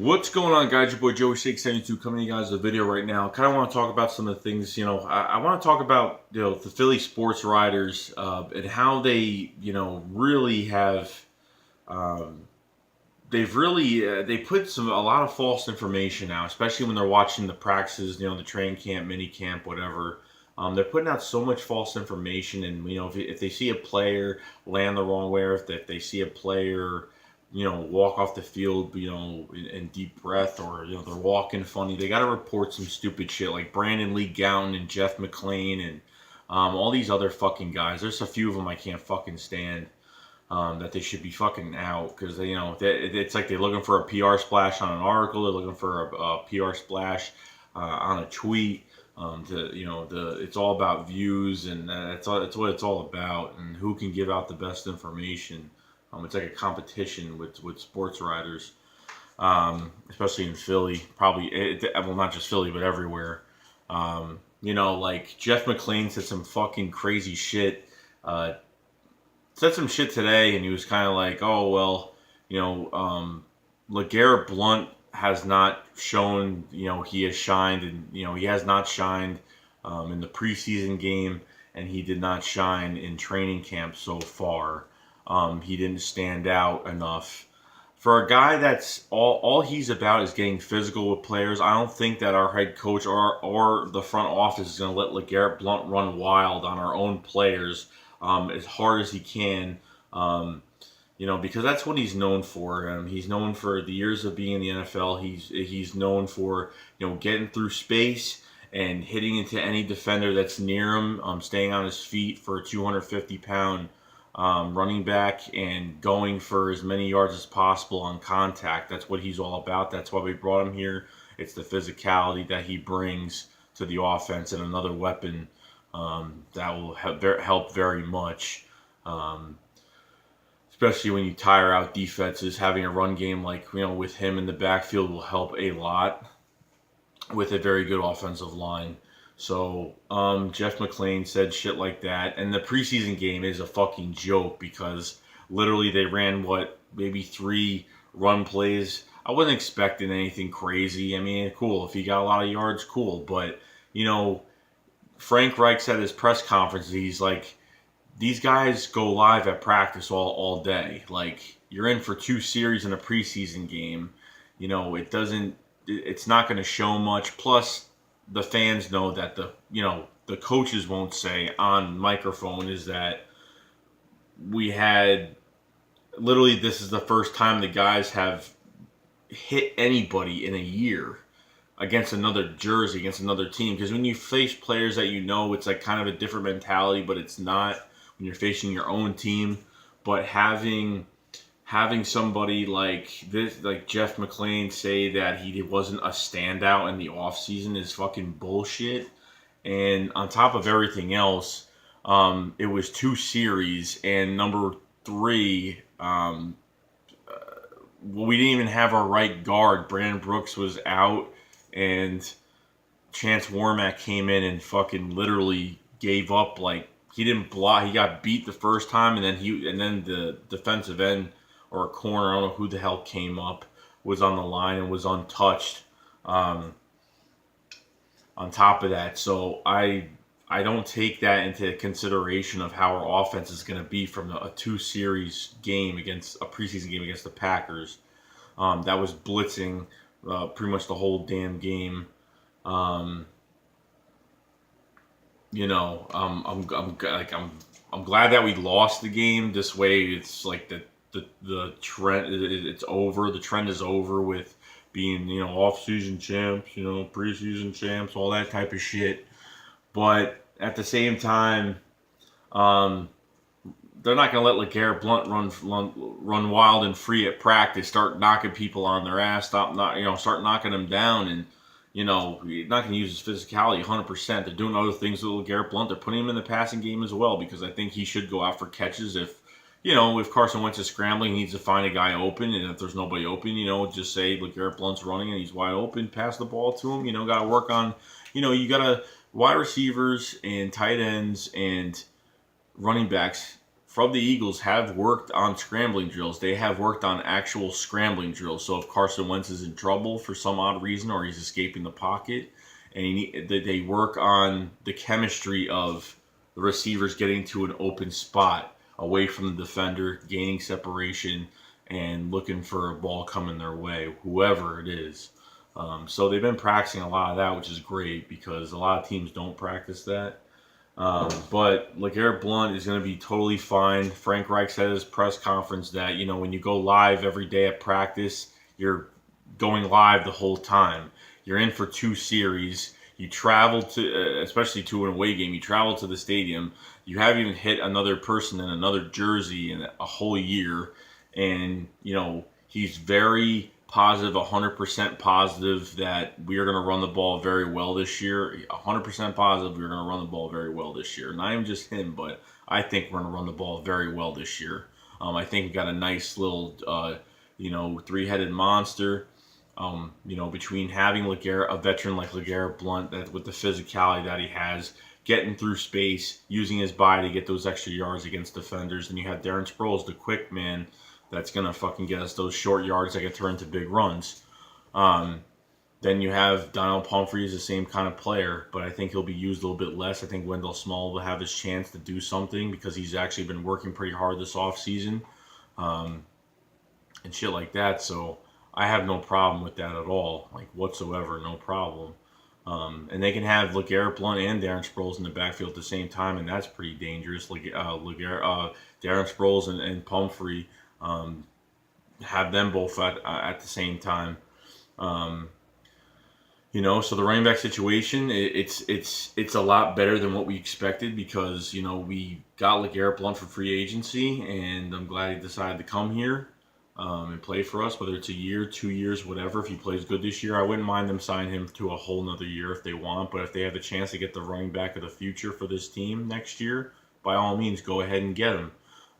What's going on, guys? Your boy Joey672 coming to you guys with a video right now. Kind of want to talk about some of the things, I want to talk about, the Philly sports writers and how they, really have, um, they put a lot of false information out, especially when they're watching the practices, the train camp, mini camp, whatever. They're putting out so much false information, and if they see a player land the wrong way, or if they see a player walk off the field, in deep breath, or, they're walking funny. They got to report some stupid shit like Brandon Lee Gowton and Jeff McLean and all these other fucking guys. There's a few of them I can't fucking stand that they should be fucking out because, it's like they're looking for a PR splash on an article. They're looking for a PR splash on a tweet. It's all about views, and that's what it's all about, and who can give out the best information. It's like a competition with sports writers, especially in Philly. Probably, well, not just Philly, but everywhere. Like Jeff McLean said some fucking crazy shit. Said some shit today, and he was kind of like, "Oh well, LaGerette Blount has not shown, he has shined, and he has not shined in the preseason game, and he did not shine in training camp so far." He didn't stand out enough. For a guy that's all he's about is getting physical with players, I don't think that our head coach or the front office is going to let LaGerette Blount run wild on our own players as hard as he can. Because that's what he's known for. He's known for the years of being in the NFL. He's known for getting through space and hitting into any defender that's near him, staying on his feet for a 250-pound running back and going for as many yards as possible on contact. That's what he's all about. That's why we brought him here. It's the physicality that he brings to the offense, and another weapon that will help very much. Especially when you tire out defenses, having a run game like with him in the backfield will help a lot with a very good offensive line. So, Jeff McLean said shit like that. And the preseason game is a fucking joke because literally they ran, maybe 3 run plays. I wasn't expecting anything crazy. I mean, cool. If he got a lot of yards, cool. But, Frank Reich said at his press conference, he's like, these guys go live at practice all day. Like, you're in for 2 series in a preseason game. It's not going to show much. Plus, the fans know that the coaches won't say on microphone is that we had literally, this is the first time the guys have hit anybody in a year against another jersey, against another team. Because when you face players that it's like kind of a different mentality, but it's not when you're facing your own team. But having somebody like this, like Jeff McLean, say that he wasn't a standout in the offseason is fucking bullshit. And on top of everything else, it was 2 series, and number 3, we didn't even have our right guard. Brandon Brooks was out, and Chance Warmack came in and fucking literally gave up. Like, he didn't block. He got beat the first time, and then the defensive end or a corner, I don't know who the hell came up, was on the line and was untouched on top of that. So I don't take that into consideration of how our offense is going to be from a 2-series game against a preseason game against the Packers. That was blitzing pretty much the whole damn game. I'm glad that we lost the game. This way, it's like the trend, it's over. The trend is over with being, off-season champs, preseason champs, all that type of shit. But at the same time, they're not going to let LaGerette Blount run wild and free at practice, start knocking people on their ass, start knocking them down, and you're not going to use his physicality 100%. They're doing other things with LaGerette Blount. They're putting him in the passing game as well, because I think he should go out for catches if Carson Wentz is scrambling, he needs to find a guy open, and if there's nobody open, just say LaGerette Blount's running and he's wide open, pass the ball to him. Got to work on, you got to wide receivers and tight ends and running backs from the Eagles have worked on scrambling drills. They have worked on actual scrambling drills. So if Carson Wentz is in trouble for some odd reason or he's escaping the pocket, and they work on the chemistry of the receivers getting to an open spot away from the defender, gaining separation, and looking for a ball coming their way, whoever it is. So they've been practicing a lot of that, which is great because a lot of teams don't practice that. But LaGerette Blount is going to be totally fine. Frank Reich said at his press conference that, when you go live every day at practice, you're going live the whole time. You're in for 2 series. You travel to, especially to an away game, you travel to the stadium. You haven't even hit another person in another jersey in a whole year. And, he's very positive, 100% positive that we are going to run the ball very well this year. 100% positive we're going to run the ball very well this year. Not even just him, but I think we're going to run the ball very well this year. I think we got a nice little, 3-headed monster. Between having a veteran like LaGerette Blount, that with the physicality that he has, getting through space, using his body to get those extra yards against defenders, and you have Darren Sproles, the quick man, that's going to fucking get us those short yards that can turn into big runs. Then you have Donald Pumphrey is the same kind of player, but I think he'll be used a little bit less. I think Wendell Small will have his chance to do something because he's actually been working pretty hard this offseason and shit like that. So I have no problem with that at all, like whatsoever, no problem. And they can have LaGerette Blount and Darren Sproles in the backfield at the same time, and that's pretty dangerous. Darren Sproles and Pumphrey. Have them both at the same time. So the running back situation, it's a lot better than what we expected because, we got LaGerette Blount for free agency, and I'm glad he decided to come here and play for us, whether it's a year, 2 years, whatever. If he plays good this year, I wouldn't mind them signing him to a whole nother year if they want, but if they have a chance to get the running back of the future for this team next year, by all means, go ahead and get him.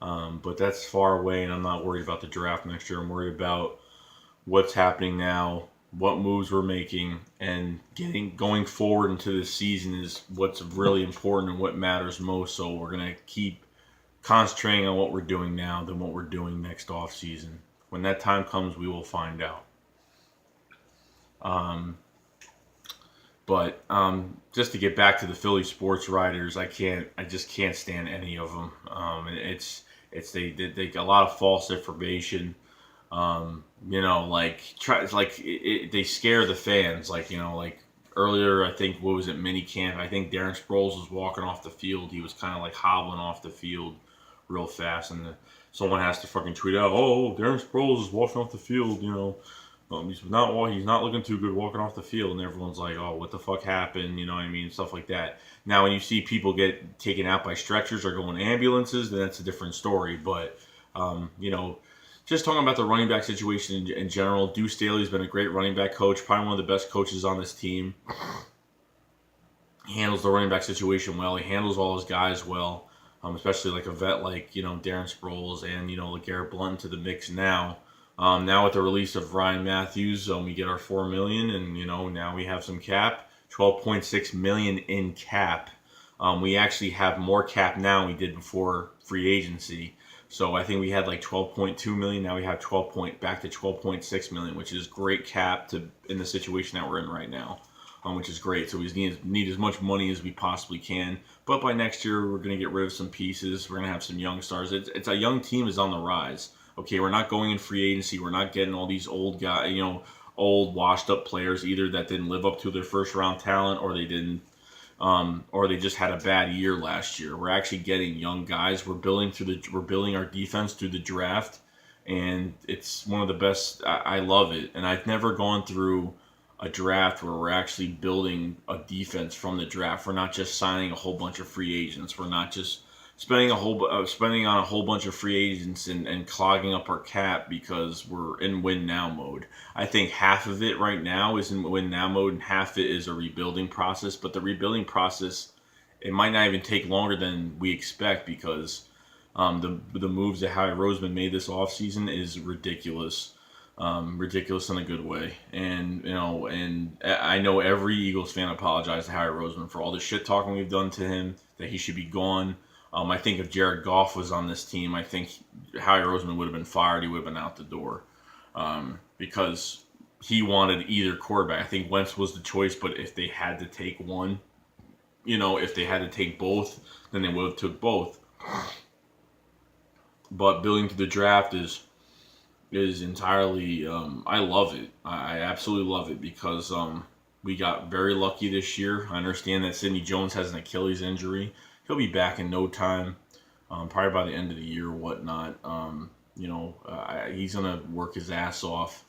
But that's far away, and I'm not worried about the draft next year. I'm worried about what's happening now, what moves we're making, and going forward into this season is what's really important and what matters most. So we're going to keep concentrating on what we're doing now than what we're doing next off season. When that time comes, we will find out. But just to get back to the Philly sports writers, I just can't stand any of them. They a lot of false information. They scare the fans. Earlier, I think, what was it, mini camp? I think Darren Sproles was walking off the field. He was kind of hobbling off the field real fast, and someone has to fucking tweet out, "Oh, Darren Sproles is walking off the field." He's not looking too good walking off the field, and everyone's like, "Oh, what the fuck happened?" You know what I mean? Stuff like that. Now, when you see people get taken out by stretchers or going ambulances, then that's a different story. But just talking about the running back situation in general, Deuce Staley's been a great running back coach, probably one of the best coaches on this team. He handles the running back situation well. He handles all his guys well, especially like a vet like Darren Sproles and LaGerette Blount to the mix now. Now with the release of Ryan Matthews, we get our $4 million, and now we have some cap, $12.6 million in cap. We actually have more cap now than we did before free agency. So I think we had like 12.2 million. Now we have back to 12.6 million, which is great cap in the situation that we're in right now, which is great. So we need as much money as we possibly can. But by next year, we're going to get rid of some pieces. We're going to have some young stars. It's a young team is on the rise. Okay, we're not going in free agency. We're not getting all these old guys, old washed up players either that didn't live up to their first round talent or they didn't. Or they just had a bad year last year. We're actually getting young guys. We're building our defense through the draft, and it's one of the best. I love it, and I've never gone through a draft where we're actually building a defense from the draft. We're not just signing a whole bunch of free agents. We're not just spending on a whole bunch of free agents and clogging up our cap because we're in win now mode. I think half of it right now is in win now mode and half of it is a rebuilding process. But the rebuilding process, it might not even take longer than we expect because the moves that Howie Roseman made this offseason is ridiculous. Ridiculous in a good way. And I know every Eagles fan apologized to Howie Roseman for all the shit talking we've done to him, that he should be gone. I think if Jared Goff was on this team, I think Howie Roseman would have been fired. He would have been out the door because he wanted either quarterback. I think Wentz was the choice, but if they had to take one, if they had to take both, then they would have took both. But building to the draft is entirely. I love it. I absolutely love it because we got very lucky this year. I understand that Sidney Jones has an Achilles injury. He'll be back in no time, probably by the end of the year or whatnot. He's gonna work his ass off.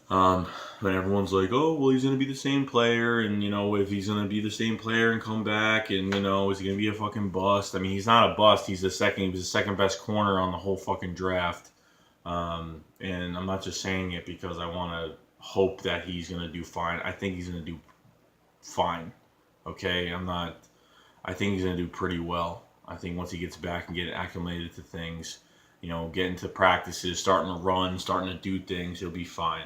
But everyone's like, oh, well, he's gonna be the same player, and if he's gonna be the same player and come back, and is he gonna be a fucking bust? I mean, he's not a bust. He was the second best corner on the whole fucking draft. And I'm not just saying it because I want to hope that he's gonna do fine. I think he's gonna do fine. Okay, I think he's going to do pretty well. I think once he gets back and get acclimated to things, get into practices, starting to run, starting to do things, he'll be fine.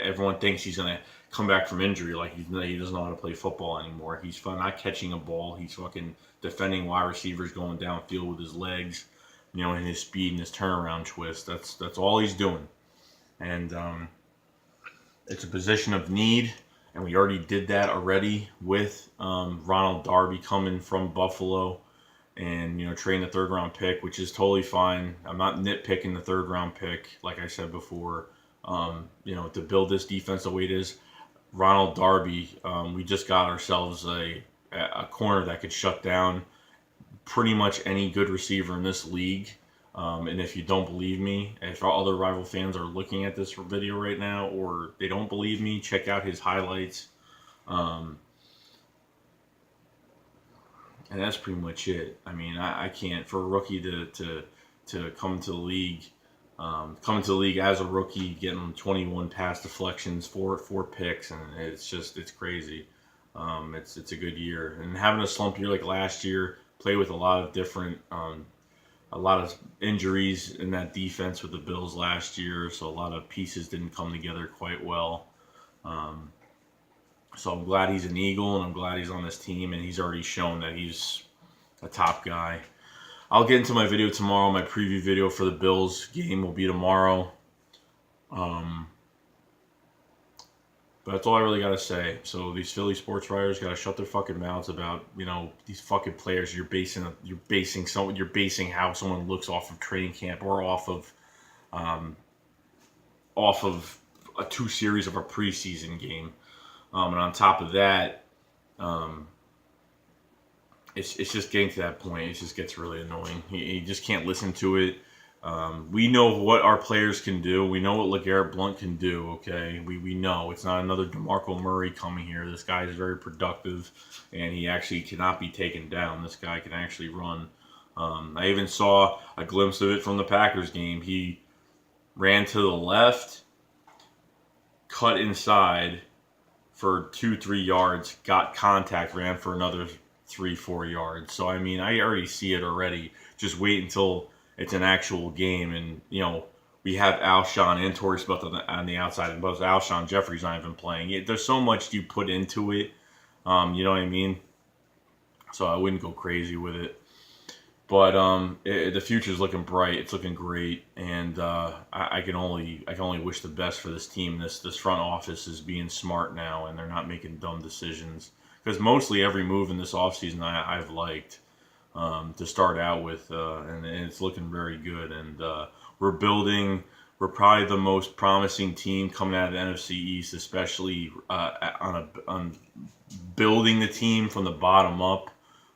Everyone thinks he's going to come back from injury like he doesn't know how to play football anymore. He's not catching a ball. He's fucking defending wide receivers, going downfield with his legs, and his speed and his turnaround twist. That's all he's doing. And it's a position of need. And we already did that already with Ronald Darby coming from Buffalo and, trading the third-round pick, which is totally fine. I'm not nitpicking the third-round pick, like I said before. To build this defense the way it is, Ronald Darby, we just got ourselves a corner that could shut down pretty much any good receiver in this league. And if you don't believe me, if our other rival fans are looking at this video right now or they don't believe me, check out his highlights. And that's pretty much it. I mean, I can't, for a rookie to come to the league, as a rookie, getting 21 pass deflections, four picks, and it's crazy. It's a good year. And having a slump year like last year, play with a lot of different a lot of injuries in that defense with the Bills last year, so a lot of pieces didn't come together quite well. So I'm glad he's an Eagle, and I'm glad he's on this team, and he's already shown that he's a top guy. I'll get into my video tomorrow. My preview video for the Bills game will be tomorrow. But that's all I really got to say. So these Philly sports writers got to shut their fucking mouths about, these fucking players. You're basing how someone looks off of training camp or off of a 2 series of a preseason game. And on top of that, it's just getting to that point. It just gets really annoying. You just can't listen to it. We know what our players can do. We know what LaGerette Blount can do, okay? We know. It's not another DeMarco Murray coming here. This guy is very productive, and he actually cannot be taken down. This guy can actually run. I even saw a glimpse of it from the Packers game. He ran to the left, cut inside for 2-3 yards, got contact, ran for another 3-4 yards. So, I mean, I already see it already. Just wait until it's an actual game, and we have Alshon and Torrey Smith on the outside, and both Alshon Jeffrey's not even playing. There's so much you put into it, you know what I mean? So I wouldn't go crazy with it. But the future's looking bright. It's looking great, and I can only wish the best for this team. This front office is being smart now, and they're not making dumb decisions. Because mostly every move in this offseason I've liked. To start out with, and it's looking very good. And we're building. We're probably the most promising team coming out of the NFC East, especially on building the team from the bottom up.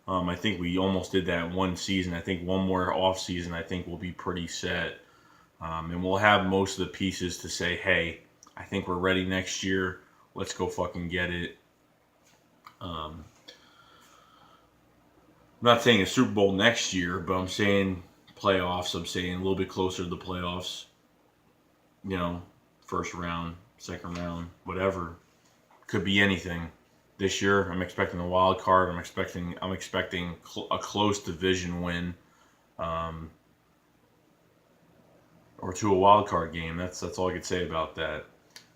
I think we almost did that one season. I think one more off season, I think we'll be pretty set, and we'll have most of the pieces to say, hey, I think we're ready next year. Let's go fucking get it. I'm not saying a Super Bowl next year, but I'm saying playoffs. I'm saying a little bit closer to the playoffs. First round, second round, whatever. Could be anything. This year, I'm expecting a wild card. I'm expecting a close division win, or to a wild card game. That's all I could say about that.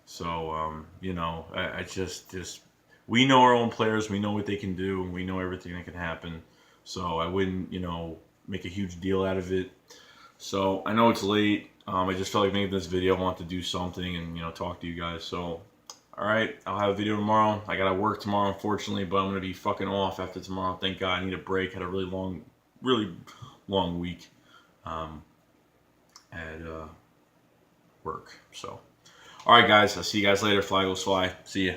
So I just we know our own players. We know what they can do, and we know everything that can happen. so I wouldn't, make a huge deal out of it. So I know it's late. I just felt like making this video. I want to do something and talk to you guys. So, all right, I'll have a video tomorrow. I gotta work tomorrow, unfortunately, but I'm gonna be fucking off after tomorrow. Thank God. I need a break. Had a really long week at work. So, all right, guys. I'll see you guys later. Fly goes fly. See ya.